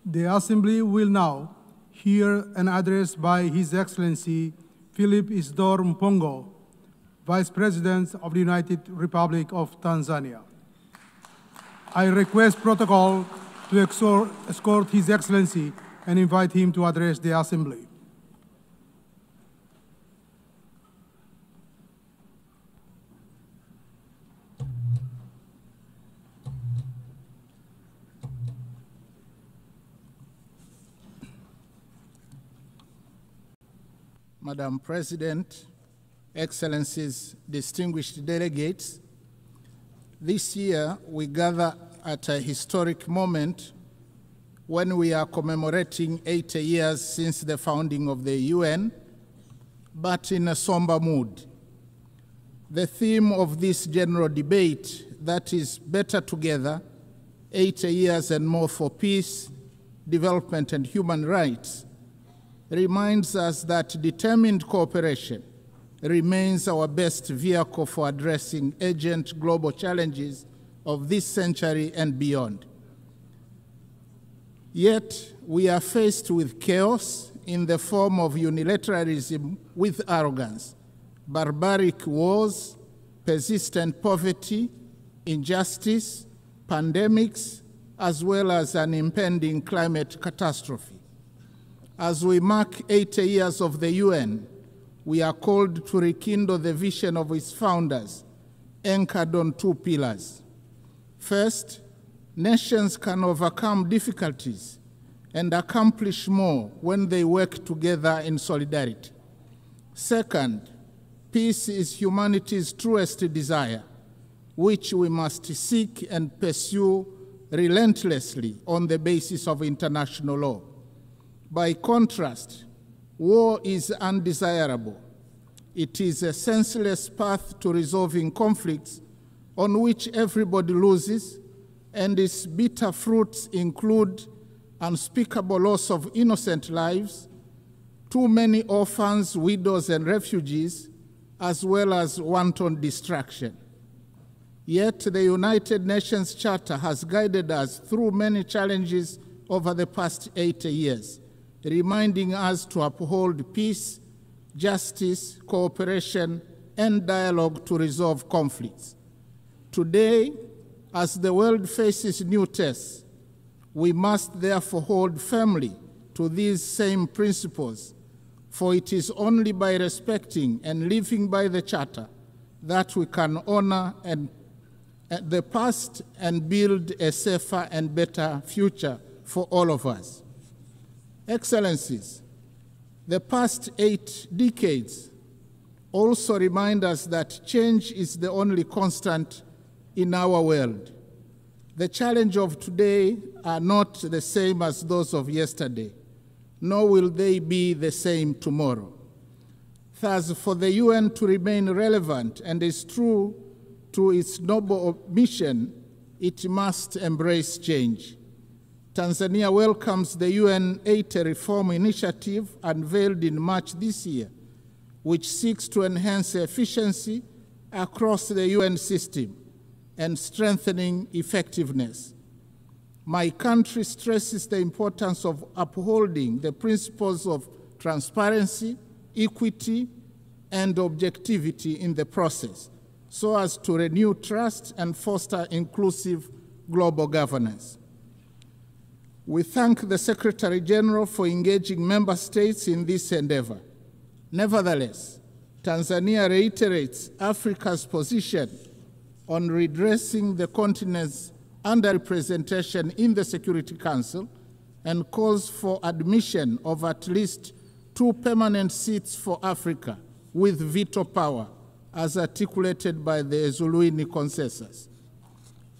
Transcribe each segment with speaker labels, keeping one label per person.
Speaker 1: The Assembly will now hear an address by His Excellency Philip Isidore Mpango, Vice President of the United Republic of Tanzania. I request protocol to escort His Excellency and invite him to address the Assembly.
Speaker 2: Madam President, Excellencies, distinguished delegates, this year we gather at a historic moment when we are commemorating 80 years since the founding of the UN, but in a somber mood. The theme of this general debate, that is better together, 80 years and more for peace, development, and human rights, reminds us that determined cooperation remains our best vehicle for addressing urgent global challenges of this century and beyond. Yet, we are faced with chaos in the form of unilateralism with arrogance, barbaric wars, persistent poverty, injustice, pandemics, as well as an impending climate catastrophe. As we mark 80 years of the UN, we are called to rekindle the vision of its founders, anchored on two pillars. First, nations can overcome difficulties and accomplish more when they work together in solidarity. Second, peace is humanity's truest desire, which we must seek and pursue relentlessly on the basis of international law. By contrast, war is undesirable. It is a senseless path to resolving conflicts on which everybody loses, and its bitter fruits include unspeakable loss of innocent lives, too many orphans, widows, and refugees, as well as wanton destruction. Yet the United Nations Charter has guided us through many challenges over the past 80 years, reminding us to uphold peace, justice, cooperation, and dialogue to resolve conflicts. Today, as the world faces new tests, we must therefore hold firmly to these same principles, for it is only by respecting and living by the Charter that we can honor the past and build a safer and better future for all of us. Excellencies, the past 8 decades also remind us that change is the only constant in our world. The challenges of today are not the same as those of yesterday, nor will they be the same tomorrow. Thus, for the UN to remain relevant and is true to its noble mission, it must embrace change. Tanzania welcomes the UN 80 Reform Initiative unveiled in March this year, which seeks to enhance efficiency across the UN system and strengthening effectiveness. My country stresses the importance of upholding the principles of transparency, equity, and objectivity in the process, so as to renew trust and foster inclusive global governance. We thank the Secretary General for engaging member states in this endeavor. Nevertheless, Tanzania reiterates Africa's position on redressing the continent's underrepresentation in the Security Council and calls for admission of at least 2 permanent seats for Africa with veto power, as articulated by the Zuluini Consensus.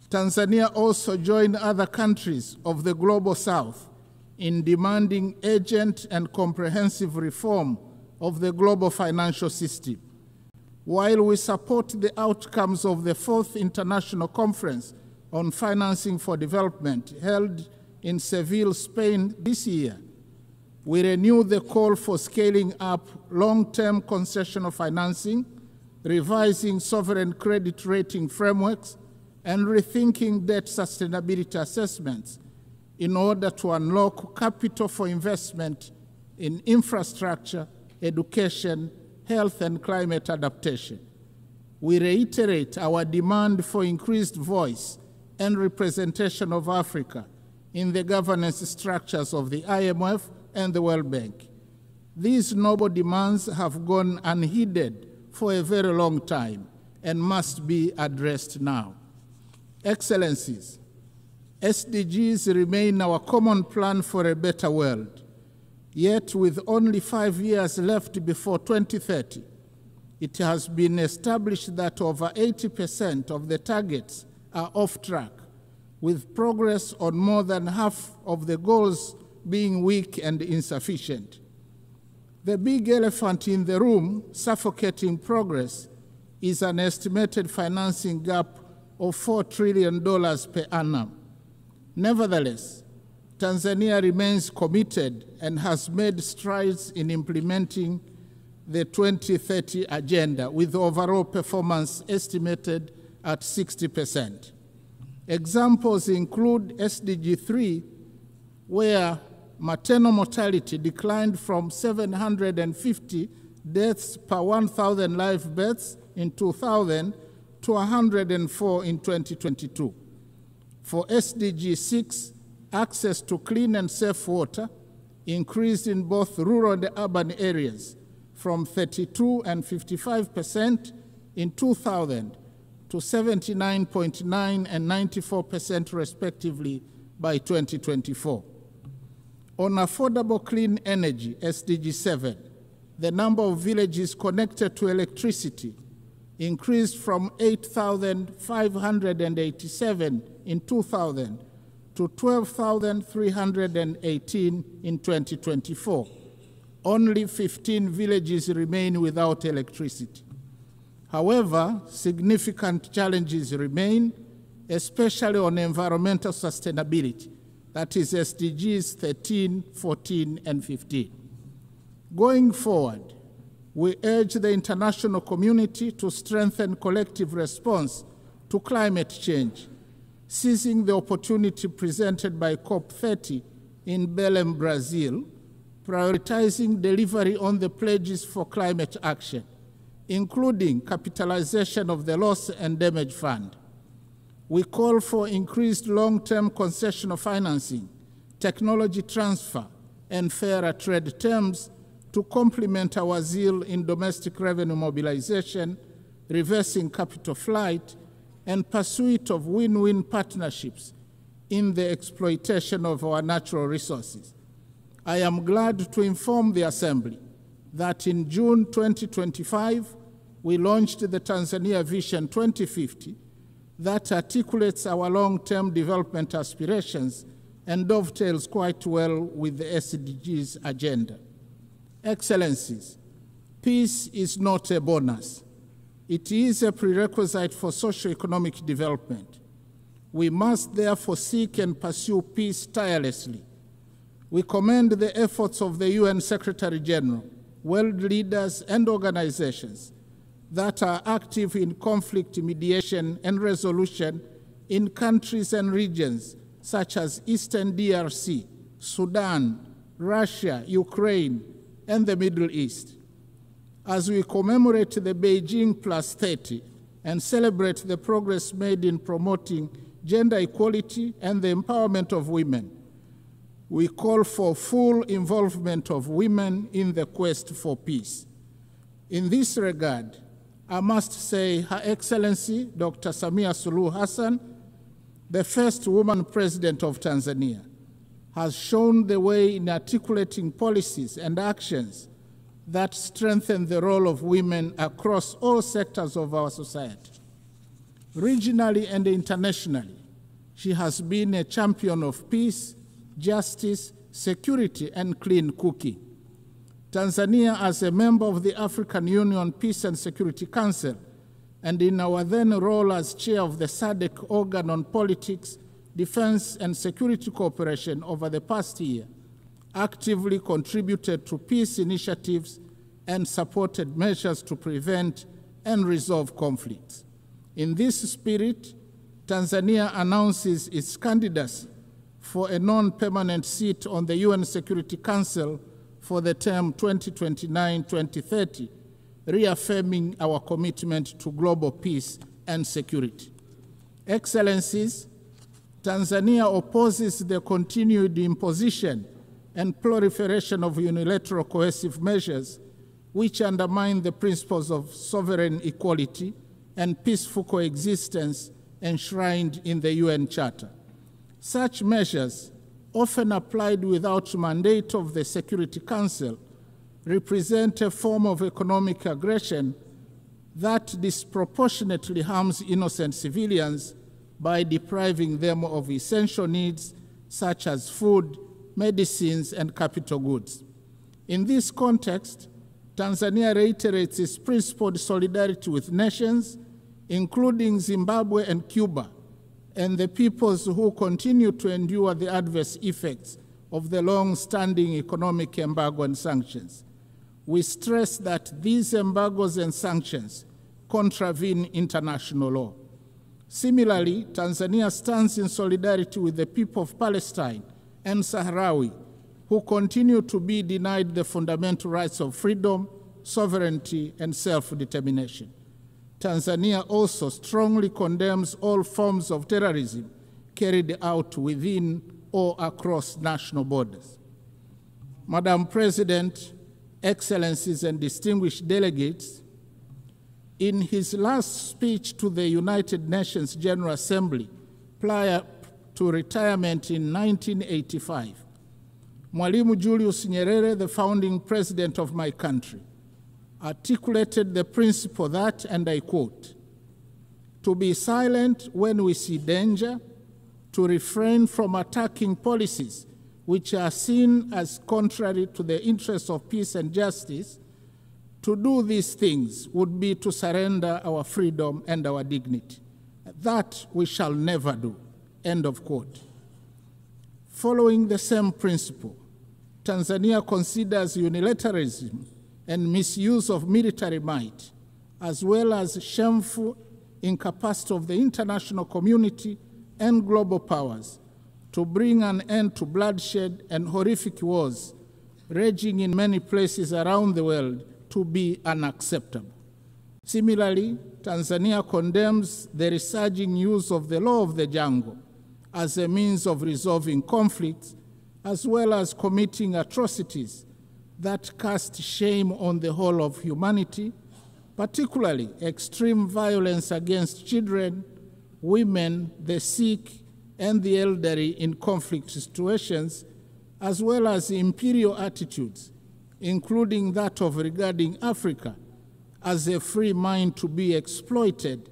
Speaker 2: Tanzania also joined other countries of the Global South in demanding urgent and comprehensive reform of the global financial system. While we support the outcomes of the 4th International Conference on Financing for Development held in Seville, Spain this year, we renew the call for scaling up long-term concessional financing, revising sovereign credit rating frameworks, and rethinking debt sustainability assessments in order to unlock capital for investment in infrastructure, education, health, and climate adaptation. We reiterate our demand for increased voice and representation of Africa in the governance structures of the IMF and the World Bank. These noble demands have gone unheeded for a very long time and must be addressed now. Excellencies, SDGs remain our common plan for a better world. Yet, with only 5 years left before 2030, it has been established that over 80% of the targets are off track, with progress on more than half of the goals being weak and insufficient. The big elephant in the room, suffocating progress, is an estimated financing gap of $4 trillion per annum. Nevertheless, Tanzania remains committed and has made strides in implementing the 2030 agenda, with overall performance estimated at 60%. Examples include SDG 3, where maternal mortality declined from 750 deaths per 1,000 live births in 2000 to 104 in 2022. For SDG 6, access to clean and safe water increased in both rural and urban areas from 32 and 55% in 2000 to 79.9 and 94% respectively by 2024. On affordable clean energy, SDG 7, the number of villages connected to electricity increased from 8,587 in 2000 to 12,318 in 2024. Only 15 villages remain without electricity. However, significant challenges remain, especially on environmental sustainability, that is SDGs 13, 14, and 15. Going forward, we urge the international community to strengthen collective response to climate change, seizing the opportunity presented by COP30 in Belém, Brazil, prioritizing delivery on the pledges for climate action, including capitalization of the Loss and Damage Fund. We call for increased long-term concessional financing, technology transfer, and fairer trade terms to complement our zeal in domestic revenue mobilization, reversing capital flight, and pursuit of win-win partnerships in the exploitation of our natural resources. I am glad to inform the Assembly that in June 2025, we launched the Tanzania Vision 2050 that articulates our long-term development aspirations and dovetails quite well with the SDGs agenda. Excellencies, peace is not a bonus. It is a prerequisite for socio-economic development. We must therefore seek and pursue peace tirelessly. We commend the efforts of the UN Secretary General, world leaders, and organizations that are active in conflict mediation and resolution in countries and regions such as Eastern DRC, Sudan, Russia, Ukraine, and the Middle East. As we commemorate the Beijing +30 and celebrate the progress made in promoting gender equality and the empowerment of women, we call for full involvement of women in the quest for peace. In this regard, I must say Her Excellency Dr. Samia Suluhu Hassan, the first woman president of Tanzania, has shown the way in articulating policies and actions that strengthen the role of women across all sectors of our society. Regionally and internationally, she has been a champion of peace, justice, security, and clean cooking. Tanzania, as a member of the African Union Peace and Security Council, and in our then role as chair of the SADC organ on politics, defense, and security cooperation over the past year, actively contributed to peace initiatives and supported measures to prevent and resolve conflicts. In this spirit, Tanzania announces its candidacy for a non-permanent seat on the UN Security Council for the term 2029-2030, reaffirming our commitment to global peace and security. Excellencies, Tanzania opposes the continued imposition and proliferation of unilateral coercive measures which undermine the principles of sovereign equality and peaceful coexistence enshrined in the UN Charter. Such measures, often applied without mandate of the Security Council, represent a form of economic aggression that disproportionately harms innocent civilians by depriving them of essential needs such as food, medicines, and capital goods. In this context, Tanzania reiterates its principled solidarity with nations, including Zimbabwe and Cuba, and the peoples who continue to endure the adverse effects of the long-standing economic embargo and sanctions. We stress that these embargoes and sanctions contravene international law. Similarly, Tanzania stands in solidarity with the people of Palestine and Sahrawi, who continue to be denied the fundamental rights of freedom, sovereignty, and self-determination. Tanzania also strongly condemns all forms of terrorism carried out within or across national borders. Madam President, Excellencies, and distinguished delegates, in his last speech to the United Nations General Assembly prior to retirement in 1985, Mwalimu Julius Nyerere, the founding president of my country, articulated the principle that, and I quote, "To be silent when we see danger, to refrain from attacking policies which are seen as contrary to the interests of peace and justice, to do these things would be to surrender our freedom and our dignity. That we shall never do." End of quote. Following the same principle, Tanzania considers unilateralism and misuse of military might, as well as shameful incapacity of the international community and global powers to bring an end to bloodshed and horrific wars raging in many places around the world, to be unacceptable. Similarly, Tanzania condemns the resurging use of the law of the jungle as a means of resolving conflicts, as well as committing atrocities that cast shame on the whole of humanity, particularly extreme violence against children, women, the sick, and the elderly in conflict situations, as well as imperial attitudes, including that of regarding Africa as a free mine to be exploited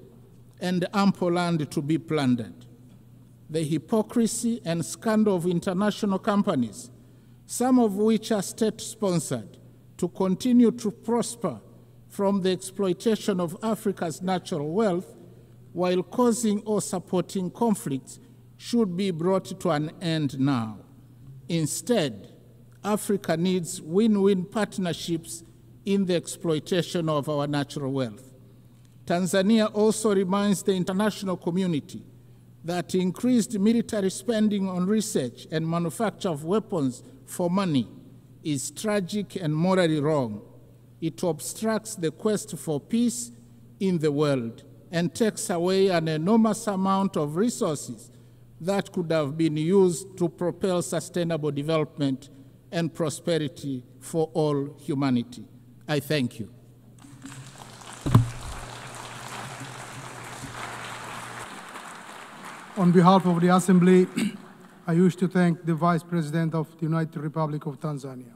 Speaker 2: and ample land to be plundered. The hypocrisy and scandal of international companies, some of which are state-sponsored, to continue to prosper from the exploitation of Africa's natural wealth while causing or supporting conflicts, should be brought to an end now. Instead, Africa needs win-win partnerships in the exploitation of our natural wealth. Tanzania also reminds the international community that increased military spending on research and manufacture of weapons for money is tragic and morally wrong. It obstructs the quest for peace in the world and takes away an enormous amount of resources that could have been used to propel sustainable development and prosperity for all humanity. I thank you.
Speaker 1: On behalf of the Assembly, I wish to thank the Vice President of the United Republic of Tanzania.